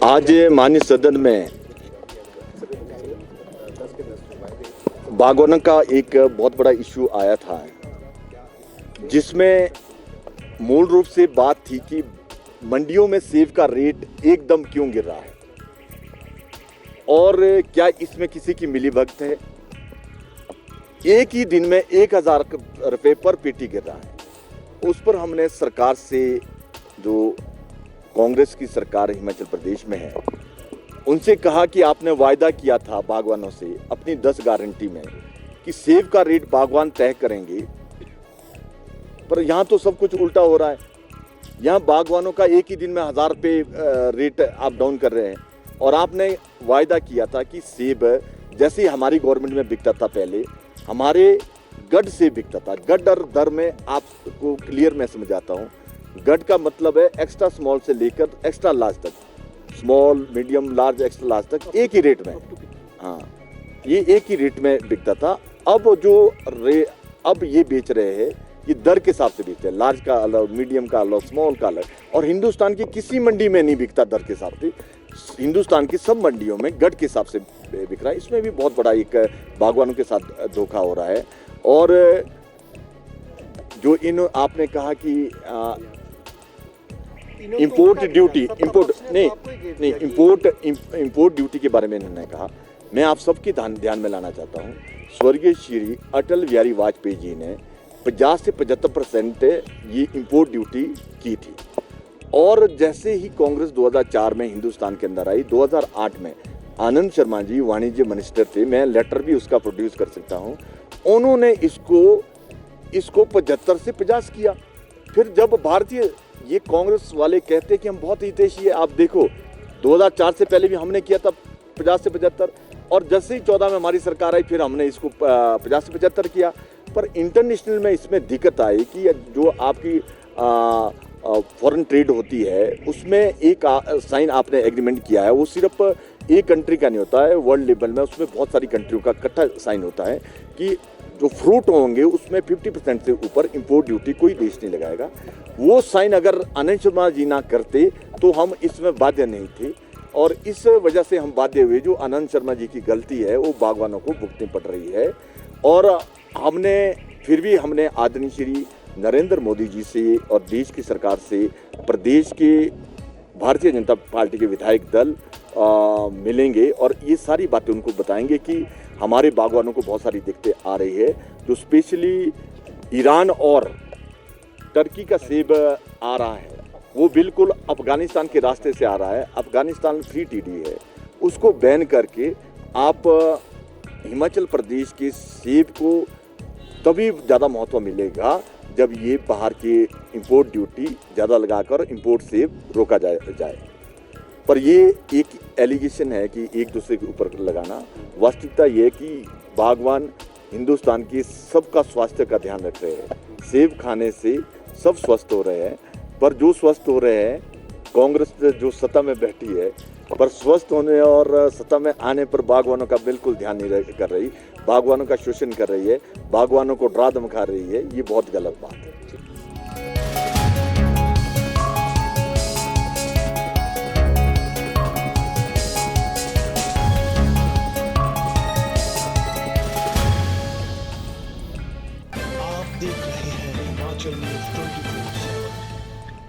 आज माननीय सदन में बागवानों का एक बहुत बड़ा इशू आया था, जिसमें मूल रूप से बात थी कि मंडियों में सेब का रेट एकदम क्यों गिर रहा है और क्या इसमें किसी की मिलीभगत है। एक ही दिन में 1000 रुपये पर पेटी गिर रहा है। उस पर हमने सरकार से, जो कांग्रेस की सरकार हिमाचल प्रदेश में है, उनसे कहा कि आपने वायदा किया था बागवानों से अपनी 10 गारंटी में कि सेब का रेट बागवान तय करेंगे, पर यहाँ तो सब कुछ उल्टा हो रहा है। यहाँ बागवानों का एक ही दिन में 1000 रुपये रेट आप डाउन कर रहे हैं। और आपने वायदा किया था कि सेब जैसे हमारी गवर्नमेंट में बिकता था, पहले हमारे गड से बिकता था। गड और दर में आपको क्लियर मैं समझाता हूँ। गड का मतलब है एक्स्ट्रा स्मॉल से लेकर एक्स्ट्रा लार्ज तक, small, medium, large, extra large तक एक ही रेट में। हाँ, ये एक ही रेट में बिकता था। अब ये बेच रहे हैं, ये दर के हिसाब से बेचते हैं। लार्ज का अलग, मीडियम का अलग, स्मॉल का अलग। और हिंदुस्तान की किसी मंडी में नहीं बिकता दर के हिसाब से। हिंदुस्तान की सब मंडियों में गड के हिसाब से बिक रहा है। इसमें भी बहुत बड़ा एक बागवानों के साथ धोखा हो रहा है। और जो आपने कहा कि इंपोर्ट ड्यूटी के बारे में इन्होंने कहा, मैं आप सबके ध्यान में लाना चाहता हूँ। स्वर्गीय श्री अटल बिहारी वाजपेयी जी ने 50 से 75% ये इंपोर्ट ड्यूटी की थी। और जैसे ही कांग्रेस 2004 में हिंदुस्तान के अंदर आई, 2008 में आनंद शर्मा जी वाणिज्य मिनिस्टर थे, मैं लेटर भी उसका प्रोड्यूस कर सकता हूँ, उन्होंने इसको 75 से 50 किया। फिर जब भारतीय, ये कांग्रेस वाले कहते कि हम बहुत हितैषी है, आप देखो 2004 से पहले भी हमने किया था 50 से 75, और जैसे ही 14 में हमारी सरकार आई फिर हमने इसको 50 से 75 किया। पर इंटरनेशनल में इसमें दिक्कत आई कि जो आपकी फॉरेन ट्रेड होती है, उसमें एक साइन आपने एग्रीमेंट किया है, वो सिर्फ एक कंट्री का नहीं होता है, वर्ल्ड लेवल में उसमें बहुत सारी कंट्रियों का इकट्ठा साइन होता है कि जो फ्रूट होंगे उसमें 50% से ऊपर इंपोर्ट ड्यूटी कोई देश नहीं लगाएगा। वो साइन अगर आनंद शर्मा जी ना करते तो हम इसमें बाध्य नहीं थे, और इस वजह से हम बाध्य हुए। जो आनंद शर्मा जी की गलती है वो बागवानों को भुगतनी पड़ रही है। और हमने आदरणीय श्री नरेंद्र मोदी जी से और देश की सरकार से, प्रदेश के भारतीय जनता पार्टी के विधायक दल मिलेंगे और ये सारी बातें उनको बताएंगे कि हमारे बागवानों को बहुत सारी दिक्कतें आ रही है। जो स्पेशली ईरान और टर्की का सेब आ रहा है, वो बिल्कुल अफगानिस्तान के रास्ते से आ रहा है। अफगानिस्तान फ्री टीडी है, उसको बैन करके आप हिमाचल प्रदेश के सेब को तभी ज़्यादा महत्व मिलेगा जब ये बाहर के इंपोर्ट ड्यूटी ज़्यादा लगाकर इंपोर्ट सेब रोका जाए। पर ये एक एलिगेशन है कि एक दूसरे के ऊपर लगाना। वास्तविकता ये है कि बागवान हिंदुस्तान की सबका स्वास्थ्य का ध्यान रख रहे हैं। सेब खाने से सब स्वस्थ हो रहे हैं, पर जो स्वस्थ हो रहे हैं, कांग्रेस जो सत्ता में बैठी है, पर स्वस्थ होने और सत्ता में आने पर बागवानों का बिल्कुल ध्यान नहीं कर रही, बागवानों का शोषण कर रही है, बागवानों को डरा धमका रही है। ये बहुत गलत बात है।